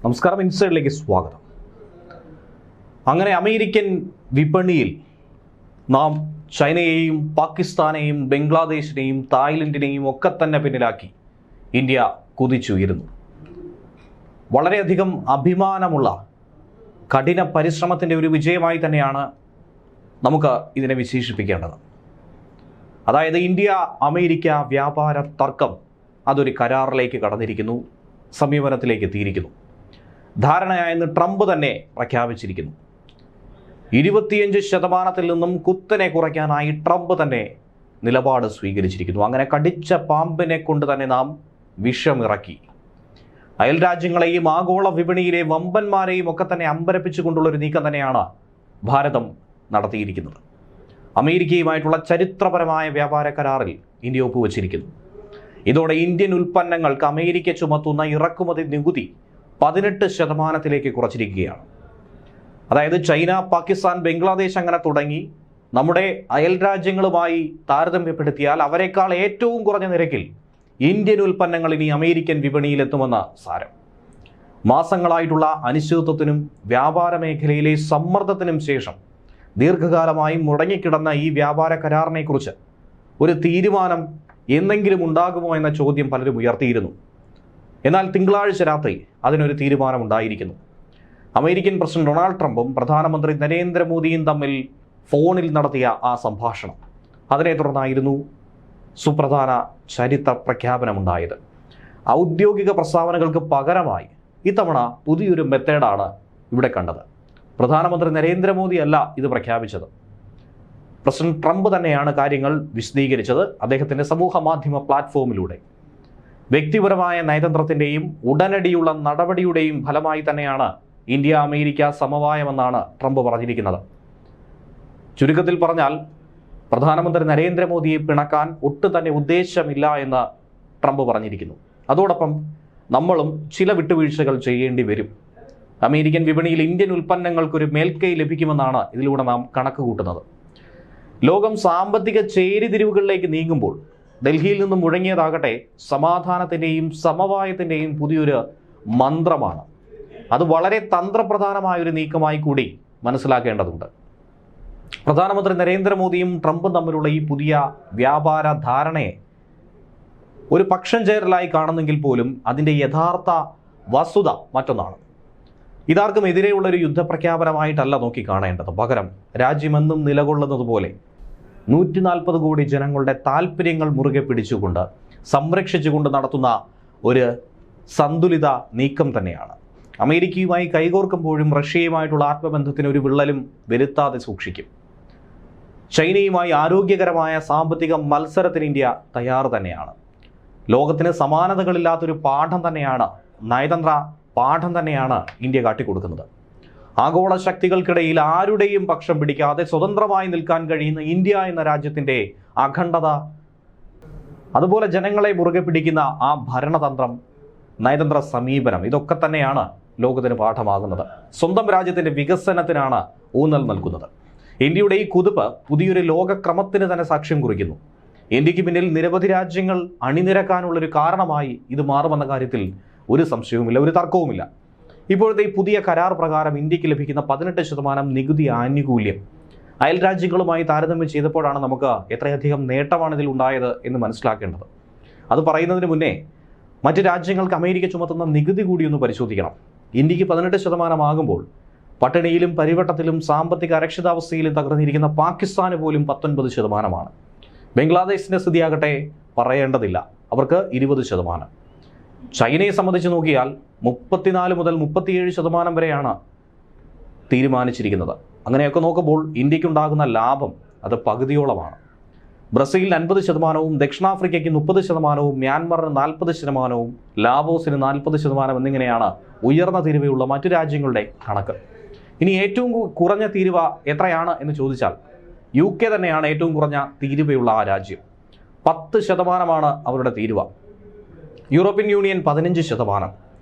നമസ്കാരം, ഇൻസൈഡിലേക്ക് സ്വാഗതം. അങ്ങനെ അമേരിക്കൻ വിപണിയിൽ നാം ചൈനയെയും പാകിസ്ഥാനെയും ബംഗ്ലാദേശിനെയും തായ്ലൻഡിനെയും ഒക്കെ തന്നെ പിന്നിലാക്കി ഇന്ത്യ കുതിച്ചുയരുന്നു. വളരെയധികം അഭിമാനമുള്ള കഠിന പരിശ്രമത്തിൻ്റെ ഒരു വിജയമായി തന്നെയാണ് നമുക്ക് ഇതിനെ വിശേഷിപ്പിക്കേണ്ടത്. അതായത് ഇന്ത്യ അമേരിക്ക വ്യാപാര തർക്കം അതൊരു കരാറിലേക്ക് കടന്നിരിക്കുന്നു, സമീപനത്തിലേക്ക് എത്തിയിരിക്കുന്നു. ധാരണയായെന്ന് ട്രംപ് തന്നെ പ്രഖ്യാപിച്ചിരിക്കുന്നു. 25% നിന്നും കുത്തനെ കുറയ്ക്കാനായി ട്രംപ് തന്നെ നിലപാട് സ്വീകരിച്ചിരിക്കുന്നു. അങ്ങനെ കടിച്ച പാമ്പിനെ കൊണ്ട് തന്നെ നാം വിഷമിറക്കി. അയൽ രാജ്യങ്ങളെയും ആഗോള വിപണിയിലെ വമ്പന്മാരെയും ഒക്കെ തന്നെ അമ്പരപ്പിച്ചുകൊണ്ടുള്ളൊരു നീക്കം തന്നെയാണ് ഭാരതം നടത്തിയിരിക്കുന്നത്. അമേരിക്കയുമായിട്ടുള്ള ചരിത്രപരമായ വ്യാപാര കരാറിൽ ഇന്ത്യ ഒപ്പുവച്ചിരിക്കുന്നു. ഇതോടെ ഇന്ത്യൻ ഉൽപ്പന്നങ്ങൾക്ക് അമേരിക്ക ചുമത്തുന്ന ഇറക്കുമതി നികുതി 18% കുറച്ചിരിക്കുകയാണ്. അതായത് ചൈന, പാകിസ്ഥാൻ, ബംഗ്ലാദേശ് അങ്ങനെ തുടങ്ങി നമ്മുടെ അയൽ രാജ്യങ്ങളുമായി താരതമ്യപ്പെടുത്തിയാൽ അവരെക്കാൾ ഏറ്റവും കുറഞ്ഞ നിരക്കിൽ ഇന്ത്യൻ ഉൽപ്പന്നങ്ങൾ ഇനി അമേരിക്കൻ വിപണിയിലെത്തുമെന്ന് സാരം. മാസങ്ങളായിട്ടുള്ള അനിശ്ചിതത്വത്തിനും വ്യാപാര മേഖലയിലെ സമ്മർദ്ദത്തിനും ശേഷം ദീർഘകാലമായി മുടങ്ങിക്കിടന്ന ഈ വ്യാപാര കരാറിനെക്കുറിച്ച് ഒരു തീരുമാനം എന്നെങ്കിലും ഉണ്ടാകുമോ എന്ന ചോദ്യം പലരും ഉയർത്തിയിരുന്നു. എന്നാൽ തിങ്കളാഴ്ച രാത്രി അതിനൊരു തീരുമാനമുണ്ടായിരിക്കുന്നു. അമേരിക്കൻ പ്രസിഡന്റ് ഡൊണാൾഡ് ട്രംപും പ്രധാനമന്ത്രി നരേന്ദ്രമോദിയും തമ്മിൽ ഫോണിൽ നടത്തിയ ആ സംഭാഷണം, അതിനെ തുടർന്നായിരുന്നു സുപ്രധാന ചരിത്ര പ്രഖ്യാപനമുണ്ടായത്. ഔദ്യോഗിക പ്രസ്താവനകൾക്ക് പകരമായി ഇത്തവണ പുതിയൊരു മെത്തേഡാണ് ഇവിടെ കണ്ടത്. പ്രധാനമന്ത്രി നരേന്ദ്രമോദി അല്ല ഇത് പ്രഖ്യാപിച്ചത്, പ്രസിഡന്റ് ട്രംപ് തന്നെയാണ് കാര്യങ്ങൾ വിശദീകരിച്ചത് അദ്ദേഹത്തിൻ്റെ സമൂഹ മാധ്യമ പ്ലാറ്റ്ഫോമിലൂടെ. വ്യക്തിപരമായ നയതന്ത്രത്തിൻ്റെയും ഉടനടിയുള്ള നടപടിയുടെയും ഫലമായി തന്നെയാണ് ഇന്ത്യ അമേരിക്ക സമവായമെന്നാണ് ട്രംപ് പറഞ്ഞിരിക്കുന്നത്. ചുരുക്കത്തിൽ പറഞ്ഞാൽ പ്രധാനമന്ത്രി നരേന്ദ്രമോദിയെ പിണക്കാൻ ഒട്ടും തന്നെ ഉദ്ദേശമില്ല എന്ന് ട്രംപ് പറഞ്ഞിരിക്കുന്നു. അതോടൊപ്പം നമ്മളും ചില വിട്ടുവീഴ്ചകൾ ചെയ്യേണ്ടി വരും. അമേരിക്കൻ വിപണിയിൽ ഇന്ത്യൻ ഉൽപ്പന്നങ്ങൾക്കൊരു മേൽക്കൈ ലഭിക്കുമെന്നാണ് ഇതിലൂടെ നാം കണക്ക് കൂട്ടുന്നത്. ലോകം സാമ്പത്തിക ചേരിതിരിവുകളിലേക്ക് നീങ്ങുമ്പോൾ ഡൽഹിയിൽ നിന്നും മുഴങ്ങിയതാകട്ടെ സമാധാനത്തിൻ്റെയും സമവായത്തിൻ്റെയും പുതിയൊരു മന്ത്രമാണ്. അത് വളരെ തന്ത്രപ്രധാനമായൊരു നീക്കമായി കൂടി മനസ്സിലാക്കേണ്ടതുണ്ട്. പ്രധാനമന്ത്രി നരേന്ദ്രമോദിയും ട്രംപും തമ്മിലുള്ള ഈ പുതിയ വ്യാപാര ധാരണയെ ഒരു പക്ഷം ചേരലായി കാണുന്നെങ്കിൽ പോലും അതിൻ്റെ യഥാർത്ഥ വസ്തുത മറ്റൊന്നാണ്. ഇതാർക്കും എതിരെയുള്ളൊരു യുദ്ധപ്രഖ്യാപനമായിട്ടല്ല നോക്കി കാണേണ്ടത്. പകരം രാജ്യമെന്നും നിലകൊള്ളുന്നത് പോലെ 140 കോടി ജനങ്ങളുടെ താല്പര്യങ്ങൾ മുറുകെ പിടിച്ചുകൊണ്ട് സംരക്ഷിച്ചുകൊണ്ട് നടത്തുന്ന ഒരു സന്തുലിത നീക്കം തന്നെയാണ്. അമേരിക്കയുമായി കൈകോർക്കുമ്പോഴും റഷ്യയുമായിട്ടുള്ള ആത്മബന്ധത്തിന് ഒരു വിള്ളലും വരുത്താതെ സൂക്ഷിക്കും. ചൈനയുമായി ആരോഗ്യകരമായ സാമ്പത്തിക മത്സരത്തിന് ഇന്ത്യ തയ്യാറ് തന്നെയാണ്. ലോകത്തിന് സമാനതകളില്ലാത്തൊരു പാഠം തന്നെയാണ്, നയതന്ത്ര പാഠം തന്നെയാണ് ഇന്ത്യ കാട്ടിക്കൊടുക്കുന്നത്. ആഗോള ശക്തികൾക്കിടയിൽ ആരുടെയും പക്ഷം പിടിക്കാതെ സ്വതന്ത്രമായി നിൽക്കാൻ കഴിയുന്ന ഇന്ത്യ എന്ന രാജ്യത്തിൻ്റെ അഖണ്ഡത, അതുപോലെ ജനങ്ങളെ മുറുകെ പിടിക്കുന്ന ആ ഭരണതന്ത്രം, നയതന്ത്ര സമീപനം, ഇതൊക്കെ തന്നെയാണ് ലോകത്തിന് പാഠമാകുന്നത്. സ്വന്തം രാജ്യത്തിൻ്റെ വികസനത്തിനാണ് ഊന്നൽ നൽകുന്നത്. ഇന്ത്യയുടെ ഈ കുതിപ്പ് പുതിയൊരു ലോകക്രമത്തിന് തന്നെ സാക്ഷ്യം കുറിക്കുന്നു. ഇന്ത്യക്ക് പിന്നിൽ നിരവധി രാജ്യങ്ങൾ അണിനിരക്കാനുള്ളൊരു കാരണമായി ഇത് മാറുമെന്ന കാര്യത്തിൽ ഒരു സംശയവുമില്ല, ഒരു തർക്കവുമില്ല. ഇപ്പോഴത്തെ ഈ പുതിയ കരാർ പ്രകാരം ഇന്ത്യക്ക് ലഭിക്കുന്ന 18% നികുതി ആനുകൂല്യം അയൽ രാജ്യങ്ങളുമായി താരതമ്യം ചെയ്തപ്പോഴാണ് നമുക്ക് എത്രയധികം നേട്ടമാണ് ഇതിൽ ഉണ്ടായത് എന്ന് മനസ്സിലാക്കേണ്ടത്. അത് പറയുന്നതിന് മുന്നേ മറ്റ് രാജ്യങ്ങൾക്ക് അമേരിക്ക ചുമത്തുന്ന നികുതി കൂടി ഒന്ന് പരിശോധിക്കണം. ഇന്ത്യക്ക് 18% ആകുമ്പോൾ പട്ടിണിയിലും പരിവട്ടത്തിലും സാമ്പത്തിക അരക്ഷിതാവസ്ഥയിലും തകർന്നിരിക്കുന്ന പാകിസ്ഥാന് പോലും 19%. ബംഗ്ലാദേശിൻ്റെ സ്ഥിതിയാകട്ടെ പറയേണ്ടതില്ല, അവർക്ക് 20%. ചൈനയെ സംബന്ധിച്ച് നോക്കിയാൽ 34 മുതൽ 37% വരെയാണ് തീരുമാനിച്ചിരിക്കുന്നത്. അങ്ങനെയൊക്കെ നോക്കുമ്പോൾ ഇന്ത്യക്കുണ്ടാകുന്ന ലാഭം അത് പകുതിയോളമാണ്. ബ്രസീലിന് 50%, ദക്ഷിണാഫ്രിക്കയ്ക്ക് 30%, മ്യാൻമറിന് 40%, ലാവോസിന് 40% എന്നിങ്ങനെയാണ് ഉയർന്ന തീരുവയുള്ള മറ്റു രാജ്യങ്ങളുടെ കണക്ക്. ഇനി ഏറ്റവും കുറഞ്ഞ തീരുവ എത്രയാണ് എന്ന് ചോദിച്ചാൽ UK തന്നെയാണ് ഏറ്റവും കുറഞ്ഞ തീരുവയുള്ള ആ രാജ്യം. 10% അവരുടെ തീരുവ. യൂറോപ്യൻ യൂണിയൻ 15%,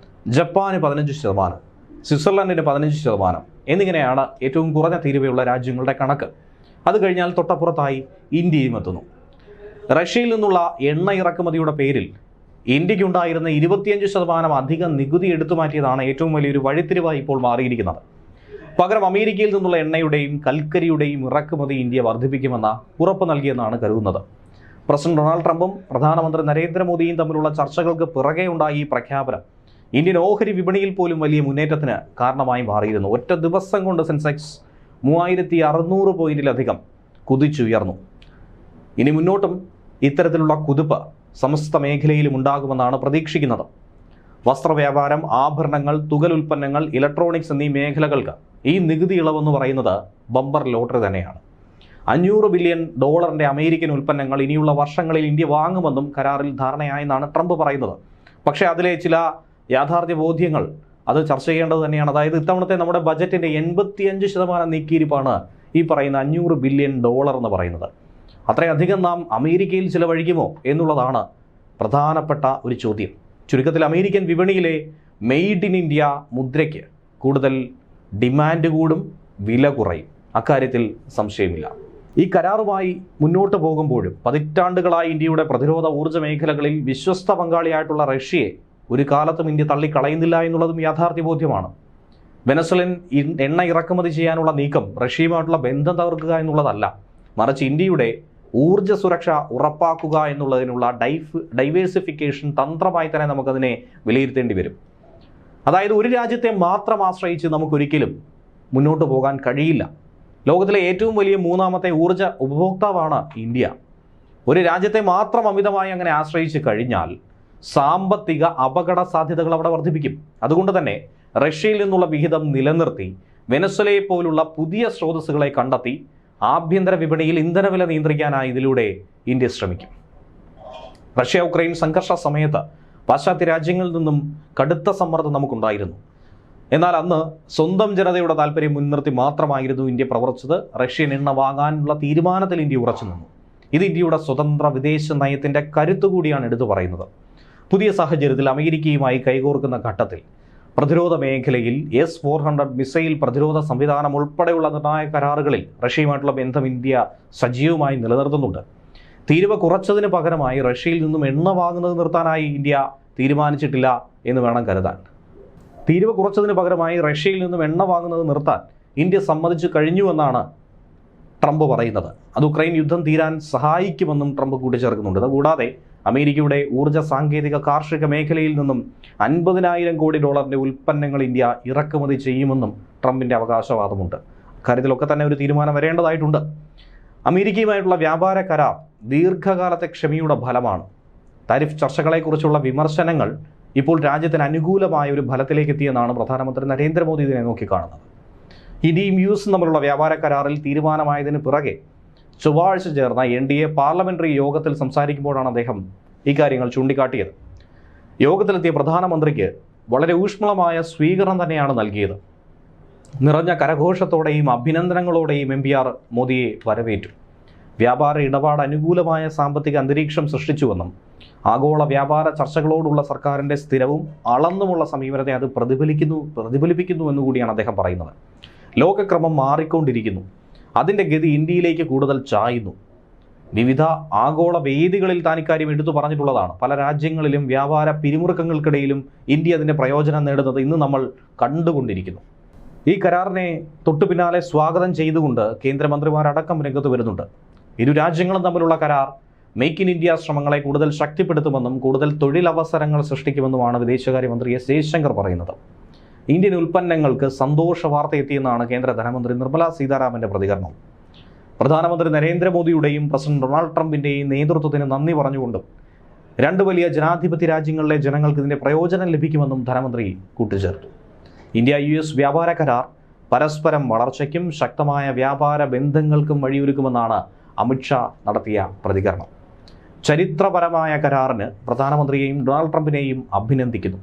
ജപ്പാന് 15%, സ്വിറ്റ്സർലൻഡിന് 15% എന്നിങ്ങനെയാണ് ഏറ്റവും കുറഞ്ഞ തീരുവയുള്ള രാജ്യങ്ങളുടെ കണക്ക്. അത് കഴിഞ്ഞാൽ തൊട്ടപ്പുറത്തായി ഇന്ത്യയും എത്തുന്നു. റഷ്യയിൽ നിന്നുള്ള എണ്ണ ഇറക്കുമതിയുടെ പേരിൽ ഇന്ത്യക്കുണ്ടായിരുന്ന 25% അധികം നികുതി എടുത്തു മാറ്റിയതാണ് ഏറ്റവും വലിയൊരു വഴിത്തിരിവായി ഇപ്പോൾ മാറിയിരിക്കുന്നത്. പകരം അമേരിക്കയിൽ നിന്നുള്ള എണ്ണയുടെയും കൽക്കരിയുടെയും ഇറക്കുമതി ഇന്ത്യ വർദ്ധിപ്പിക്കുമെന്ന ഉറപ്പ് നൽകിയെന്നാണ് കരുതുന്നത്. പ്രസിഡന്റ് ഡൊണാൾഡ് ട്രംപും പ്രധാനമന്ത്രി നരേന്ദ്രമോദിയും തമ്മിലുള്ള ചർച്ചകൾക്ക് പിറകെ ഉണ്ടായ ഈ പ്രഖ്യാപനം ഇന്ത്യൻ ഓഹരി വിപണിയിൽ പോലും വലിയ മുന്നേറ്റത്തിന് കാരണമായി മാറിയിരുന്നു. ഒറ്റ ദിവസം കൊണ്ട് സെൻസെക്സ് 3600 പോയിന്റിലധികം കുതിച്ചുയർന്നു. ഇനി മുന്നോട്ടും ഇത്തരത്തിലുള്ള കുതിപ്പ് സമസ്ത മേഖലയിലും ഉണ്ടാകുമെന്നാണ് പ്രതീക്ഷിക്കുന്നത്. വസ്ത്രവ്യാപാരം, ആഭരണങ്ങൾ, തുകൽ ഉൽപ്പന്നങ്ങൾ, ഇലക്ട്രോണിക്സ് എന്നീ മേഖലകൾക്ക് ഈ നികുതി ഇളവെന്ന് പറയുന്നത് ബമ്പർ ലോട്ടറി തന്നെയാണ്. $500 ബില്യൺ അമേരിക്കൻ ഉൽപ്പന്നങ്ങൾ ഇനിയുള്ള വർഷങ്ങളിൽ ഇന്ത്യ വാങ്ങുമെന്നും കരാറിൽ ധാരണയായെന്നാണ് ട്രംപ് പറയുന്നത്. പക്ഷേ അതിലെ ചില യാഥാർത്ഥ്യ ബോധ്യങ്ങൾ അത് ചർച്ച ചെയ്യേണ്ടത് തന്നെയാണ്. അതായത് ഇത്തവണത്തെ നമ്മുടെ ബജറ്റിൻ്റെ 85% നീക്കിയിരിപ്പാണ് ഈ പറയുന്ന $500 ബില്യൺ എന്ന് പറയുന്നത്. അത്രയധികം നാം അമേരിക്കയിൽ ചിലവഴിക്കുമോ എന്നുള്ളതാണ് പ്രധാനപ്പെട്ട ഒരു ചോദ്യം. ചുരുക്കത്തിൽ അമേരിക്കൻ വിപണിയിലെ മെയ്ഡ് ഇൻ ഇന്ത്യ മുദ്രയ്ക്ക് കൂടുതൽ ഡിമാൻഡ് കൂടും, വില കുറയും. അക്കാര്യത്തിൽ സംശയമില്ല. ഈ കരാറുമായി മുന്നോട്ട് പോകുമ്പോഴും പതിറ്റാണ്ടുകളായി ഇന്ത്യയുടെ പ്രതിരോധ ഊർജ്ജ മേഖലകളിൽ വിശ്വസ്ത പങ്കാളിയായിട്ടുള്ള റഷ്യയെ ഒരു കാലത്തും ഇന്ത്യ തള്ളിക്കളയുന്നില്ല എന്നുള്ളതും യാഥാർത്ഥ്യ ബോധ്യമാണ്. വെനസ്വലൻ എണ്ണ ഇറക്കുമതി ചെയ്യാനുള്ള നീക്കം റഷ്യയുമായിട്ടുള്ള ബന്ധം തകർക്കുക എന്നുള്ളതല്ല, മറിച്ച് ഇന്ത്യയുടെ ഊർജ്ജ സുരക്ഷ ഉറപ്പാക്കുക എന്നുള്ളതിനുള്ള ഡൈവേഴ്സിഫിക്കേഷൻ തന്ത്രമായി തന്നെ നമുക്കതിനെ വിലയിരുത്തേണ്ടി വരും. അതായത് ഒരു രാജ്യത്തെ മാത്രം ആശ്രയിച്ച് നമുക്കൊരിക്കലും മുന്നോട്ട് പോകാൻ കഴിയില്ല. ലോകത്തിലെ ഏറ്റവും വലിയ 3ാമത്തെ ഊർജ്ജ ഉപഭോക്താവാണ് ഇന്ത്യ. ഒരു രാജ്യത്തെ മാത്രം അമിതമായി അങ്ങനെ ആശ്രയിച്ച് കഴിഞ്ഞാൽ സാമ്പത്തിക അപകട സാധ്യതകൾ അവിടെ വർദ്ധിപ്പിക്കും. അതുകൊണ്ട് തന്നെ റഷ്യയിൽ നിന്നുള്ള വിഹിതം നിലനിർത്തി വെനസ്വലയെ പോലുള്ള പുതിയ സ്രോതസ്സുകളെ കണ്ടെത്തി ആഭ്യന്തര വിപണിയിൽ ഇന്ധനവില നിയന്ത്രിക്കാനായി ഇതിലൂടെ ഇന്ത്യ ശ്രമിക്കും. റഷ്യ ഉക്രൈൻ സംഘർഷ സമയത്ത് പാശ്ചാത്യ രാജ്യങ്ങളിൽ നിന്നും കടുത്ത സമ്മർദ്ദം നമുക്കുണ്ടായിരുന്നു. എന്നാൽ അന്ന് സ്വന്തം ജനതയുടെ താല്പര്യം മുൻനിർത്തി മാത്രമായിരുന്നു ഇന്ത്യ പ്രവർത്തിച്ചത്. റഷ്യൻ എണ്ണ വാങ്ങാനുള്ള തീരുമാനത്തിൽ ഇന്ത്യ ഉറച്ചു നിന്നു. ഇത് ഇന്ത്യയുടെ സ്വതന്ത്ര വിദേശ നയത്തിൻ്റെ കരുത്തുകൂടിയാണ് എടുത്തു പറയുന്നത്. പുതിയ സാഹചര്യത്തിൽ അമേരിക്കയുമായി കൈകോർക്കുന്ന ഘട്ടത്തിൽ പ്രതിരോധ മേഖലയിൽ S-400 മിസൈൽ പ്രതിരോധ സംവിധാനം ഉൾപ്പെടെയുള്ള നിർണായക കരാറുകളിൽ റഷ്യയുമായിട്ടുള്ള ബന്ധം ഇന്ത്യ സജീവമായി നിലനിർത്തുന്നുണ്ട്. തീരുവ കുറച്ചതിന് പകരമായി റഷ്യയിൽ നിന്നും എണ്ണ വാങ്ങുന്നത് നിർത്താനായി ഇന്ത്യ തീരുമാനിച്ചിട്ടില്ല എന്ന് വേണം കരുതാൻ. തീരുവ കുറച്ചതിന് പകരമായി റഷ്യയിൽ നിന്നും എണ്ണ വാങ്ങുന്നത് നിർത്താൻ ഇന്ത്യ സമ്മതിച്ചു കഴിഞ്ഞുവെന്നാണ് ട്രംപ് പറയുന്നത്. അത് ഉക്രൈൻ യുദ്ധം തീരാൻ സഹായിക്കുമെന്നും ട്രംപ് കൂട്ടിച്ചേർക്കുന്നുണ്ട്. അതുകൂടാതെ അമേരിക്കയുടെ ഊർജ്ജ സാങ്കേതിക കാർഷിക മേഖലയിൽ നിന്നും $50,000 കോടി ഉൽപ്പന്നങ്ങൾ ഇന്ത്യ ഇറക്കുമതി ചെയ്യുമെന്നും ട്രംപിൻ്റെ അവകാശവാദമുണ്ട്. കാര്യത്തിലൊക്കെ തന്നെ ഒരു തീരുമാനം വരേണ്ടതായിട്ടുണ്ട്. അമേരിക്കയുമായിട്ടുള്ള വ്യാപാര കരാർ ദീർഘകാലത്തെ ക്ഷമയുടെ ഫലമാണ്. താരിഫ് ചർച്ചകളെക്കുറിച്ചുള്ള വിമർശനങ്ങൾ ഇപ്പോൾ രാജ്യത്തിന് അനുകൂലമായ ഒരു ഫലത്തിലേക്ക് എത്തിയെന്നാണ് പ്രധാനമന്ത്രി നരേന്ദ്രമോദി ഇതിനെ നോക്കിക്കാണുന്നത്. ഇന്ത്യയും യുഎസും തമ്മിലുള്ള വ്യാപാര കരാറിൽ തീരുമാനമായതിന് പിറകെ ചൊവ്വാഴ്ച ചേർന്ന NDA പാർലമെന്ററി യോഗത്തിൽ സംസാരിക്കുമ്പോഴാണ് അദ്ദേഹം ഇക്കാര്യങ്ങൾ ചൂണ്ടിക്കാട്ടിയത്. യോഗത്തിലെത്തിയ പ്രധാനമന്ത്രിക്ക് വളരെ ഊഷ്മളമായ സ്വീകരണം തന്നെയാണ് നൽകിയത്. നിറഞ്ഞ കരഘോഷത്തോടെയും അഭിനന്ദനങ്ങളോടെയും MPR മോദിയെ വരവേറ്റു. വ്യാപാര ഇടപാട് അനുകൂലമായ സാമ്പത്തിക അന്തരീക്ഷം സൃഷ്ടിച്ചുവെന്നും ആഗോള വ്യാപാര ചർച്ചകളോടുള്ള സർക്കാരിൻ്റെ സ്ഥിരവും അളന്നുമുള്ള സമീപനത്തെ അത് പ്രതിഫലിപ്പിക്കുന്നു എന്നുകൂടിയാണ് അദ്ദേഹം പറയുന്നത്. ലോകക്രമം മാറിക്കൊണ്ടിരിക്കുന്നു. അതിൻ്റെ ഗതി ഇന്ത്യയിലേക്ക് കൂടുതൽ ചായുന്നു. വിവിധ ആഗോള വേദികളിൽ താൻ ഇക്കാര്യം എടുത്തു പറഞ്ഞിട്ടുള്ളതാണ്. പല രാജ്യങ്ങളിലും വ്യാപാര പിരിമുറുക്കങ്ങൾക്കിടയിലും ഇന്ത്യ അതിൻ്റെ പ്രയോജനം നേടുന്നത് ഇന്ന് നമ്മൾ കണ്ടുകൊണ്ടിരിക്കുന്നു. ഈ കരാറിനെ തൊട്ടു പിന്നാലെ സ്വാഗതം ചെയ്തുകൊണ്ട് കേന്ദ്രമന്ത്രിമാരടക്കം രംഗത്ത് വരുന്നുണ്ട്. ഇരു രാജ്യങ്ങളും തമ്മിലുള്ള കരാർ മേക്ക് ഇൻ ഇന്ത്യ ശ്രമങ്ങളെ കൂടുതൽ ശക്തിപ്പെടുത്തുമെന്നും കൂടുതൽ തൊഴിലവസരങ്ങൾ സൃഷ്ടിക്കുമെന്നുമാണ് വിദേശകാര്യമന്ത്രി S. ജയശങ്കർ പറയുന്നത്. ഇന്ത്യൻ ഉൽപ്പന്നങ്ങൾക്ക് സന്തോഷ വാർത്ത എത്തിയെന്നാണ് കേന്ദ്ര ധനമന്ത്രി നിർമ്മല സീതാരാമന്റെ പ്രതികരണം. പ്രധാനമന്ത്രി നരേന്ദ്രമോദിയുടെയും പ്രസിഡന്റ് ഡൊണാൾഡ് ട്രംപിൻ്റെയും നേതൃത്വത്തിന് നന്ദി പറഞ്ഞുകൊണ്ടും രണ്ട് വലിയ ജനാധിപത്യ രാജ്യങ്ങളിലെ ജനങ്ങൾക്ക് ഇതിൻ്റെ പ്രയോജനം ലഭിക്കുമെന്നും ധനമന്ത്രി കൂട്ടിച്ചേർത്തു. ഇന്ത്യ-US വ്യാപാര കരാർ പരസ്പരം വളർച്ചയ്ക്കും ശക്തമായ വ്യാപാര ബന്ധങ്ങൾക്കും വഴിയൊരുക്കുമെന്നാണ് അമിത്ഷാ നടത്തിയ പ്രതികരണം. ചരിത്രപരമായ കരാറിന് പ്രധാനമന്ത്രിയെയും ഡൊണാൾഡ് ട്രംപിനെയും അഭിനന്ദിക്കുന്നു.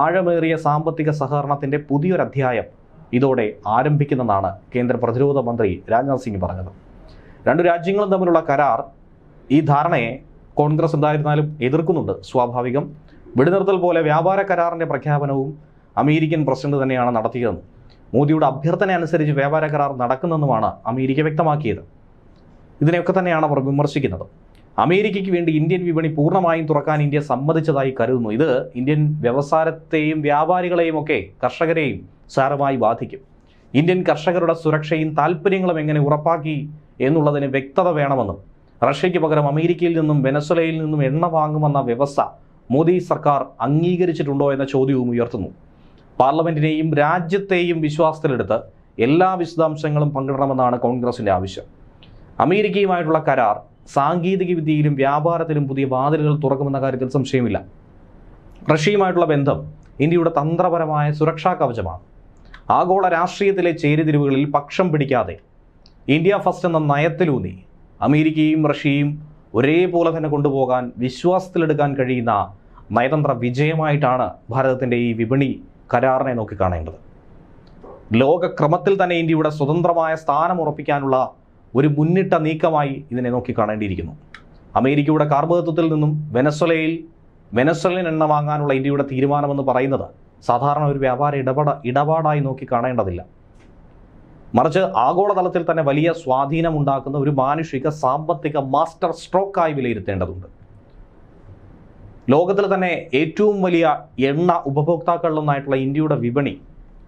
ആഴമേറിയ സാമ്പത്തിക സഹകരണത്തിൻ്റെ പുതിയൊരധ്യായം ഇതോടെ ആരംഭിക്കുന്നെന്നാണ് കേന്ദ്ര പ്രതിരോധ മന്ത്രി രാജ്നാഥ് സിംഗ് പറഞ്ഞത്. രണ്ടു രാജ്യങ്ങളും തമ്മിലുള്ള കരാർ, ഈ ധാരണയെ കോൺഗ്രസ് എന്തായിരുന്നാലും എതിർക്കുന്നുണ്ട്. സ്വാഭാവികം. വെടിനിർത്തൽ പോലെ വ്യാപാര കരാറിൻ്റെ പ്രഖ്യാപനവും അമേരിക്കൻ പ്രസിഡന്റ് തന്നെയാണ് നടത്തിയതെന്നും മോദിയുടെ അഭ്യർത്ഥന അനുസരിച്ച് വ്യാപാര കരാർ നടക്കുന്നെന്നുമാണ് അമേരിക്ക വ്യക്തമാക്കിയത്. ഇതിനെയൊക്കെ തന്നെയാണ് അവർ വിമർശിക്കുന്നത്. അമേരിക്കയ്ക്ക് വേണ്ടി ഇന്ത്യൻ വിപണി പൂർണ്ണമായും തുറക്കാൻ ഇന്ത്യ സമ്മതിച്ചതായി കരുതുന്നു. ഇത് ഇന്ത്യൻ വ്യവസായത്തെയും വ്യാപാരികളെയും ഒക്കെ കർഷകരെയും സാരമായി ബാധിക്കും. ഇന്ത്യൻ കർഷകരുടെ സുരക്ഷയും താല്പര്യങ്ങളും എങ്ങനെ ഉറപ്പാക്കി എന്നുള്ളതിന് വ്യക്തത വേണമെന്നും റഷ്യയ്ക്ക് പകരം അമേരിക്കയിൽ നിന്നും വെനസ്വലയിൽ നിന്നും എണ്ണ വാങ്ങുമെന്ന വ്യവസ്ഥ മോദി സർക്കാർ അംഗീകരിച്ചിട്ടുണ്ടോ എന്ന ചോദ്യവും ഉയർത്തുന്നു. പാർലമെന്റിനെയും രാജ്യത്തെയും വിശ്വാസത്തിലെടുത്ത് എല്ലാ വിശദാംശങ്ങളും പങ്കിടണമെന്നാണ് കോൺഗ്രസിന്റെ ആവശ്യം. അമേരിക്കയുമായിട്ടുള്ള കരാർ സാങ്കേതിക വിദ്യയിലും വ്യാപാരത്തിലും പുതിയ വാതിലുകൾ തുറക്കുമെന്ന കാര്യത്തിൽ സംശയമില്ല. റഷ്യയുമായിട്ടുള്ള ബന്ധം ഇന്ത്യയുടെ തന്ത്രപരമായ സുരക്ഷാ കവചമാണ്. ആഗോള രാഷ്ട്രീയത്തിലെ ചേരിതിരിവുകളിൽ പക്ഷം പിടിക്കാതെ ഇന്ത്യ ഫസ്റ്റ് എന്ന നയത്തിലൂന്നി അമേരിക്കയും റഷ്യയും ഒരേപോലെ തന്നെ കൊണ്ടുപോകാൻ വിശ്വാസത്തിലെടുക്കാൻ കഴിയുന്ന നയതന്ത്ര വിജയമായിട്ടാണ് ഭാരതത്തിൻ്റെ ഈ വിപണി കരാറിനെ നോക്കിക്കാണേണ്ടത്. ലോകക്രമത്തിൽ തന്നെ ഇന്ത്യയുടെ സ്വതന്ത്രമായ സ്ഥാനം ഉറപ്പിക്കാനുള്ള ഒരു മുന്നിട്ട നീക്കമായി ഇതിനെ നോക്കിക്കാണേണ്ടിയിരിക്കുന്നു. അമേരിക്കയുടെ കാർബോത്വത്തിൽ നിന്നും വെനസ്വലൻ എണ്ണ വാങ്ങാനുള്ള ഇന്ത്യയുടെ തീരുമാനമെന്ന് പറയുന്നത് സാധാരണ ഒരു വ്യാപാര ഇടപാടായി നോക്കിക്കാണേണ്ടതില്ല. മറിച്ച് ആഗോളതലത്തിൽ തന്നെ വലിയ സ്വാധീനമുണ്ടാക്കുന്ന ഒരു മാനുഷിക സാമ്പത്തിക മാസ്റ്റർ സ്ട്രോക്കായി വിലയിരുത്തേണ്ടതുണ്ട്. ലോകത്തിൽ തന്നെ ഏറ്റവും വലിയ എണ്ണ ഉപഭോക്താക്കളിലൊന്നായിട്ടുള്ള ഇന്ത്യയുടെ വിപണി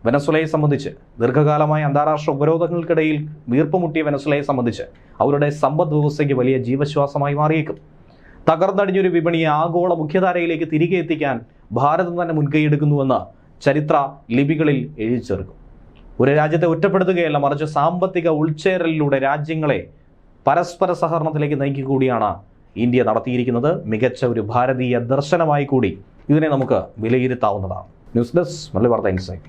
വെനസ്വലയെ സംബന്ധിച്ച് ദീർഘകാലമായ അന്താരാഷ്ട്ര ഉപരോധങ്ങൾക്കിടയിൽ വീർപ്പുമുട്ടിയ വെനസ്വലയെ സംബന്ധിച്ച് അവരുടെ സമ്പദ് വ്യവസ്ഥയ്ക്ക് വലിയ ജീവശ്വാസമായി മാറിയേക്കും. തകർന്നടിഞ്ഞൊരു വിപണിയെ ആഗോള മുഖ്യധാരയിലേക്ക് തിരികെ എത്തിക്കാൻ ഭാരതം തന്നെ മുൻകൈയെടുക്കുന്നുവെന്ന് ചരിത്ര ലിപികളിൽ എഴുതി ചേർക്കും. ഒരു രാജ്യത്തെ ഒറ്റപ്പെടുത്തുകയല്ല, മറിച്ച് സാമ്പത്തിക ഉൾച്ചേരലിലൂടെ രാജ്യങ്ങളെ പരസ്പര സഹകരണത്തിലേക്ക് നയിക്കുക കൂടിയാണ് ഇന്ത്യ നടത്തിയിരിക്കുന്നത്. മികച്ച ഒരു ഭാരതീയ ദർശനമായി കൂടി ഇതിനെ നമുക്ക് വിലയിരുത്താവുന്നതാണ്. ന്യൂസ് ഡെസ്ക് മലയാളി വാർത്ത ഇൻസൈറ്റ്.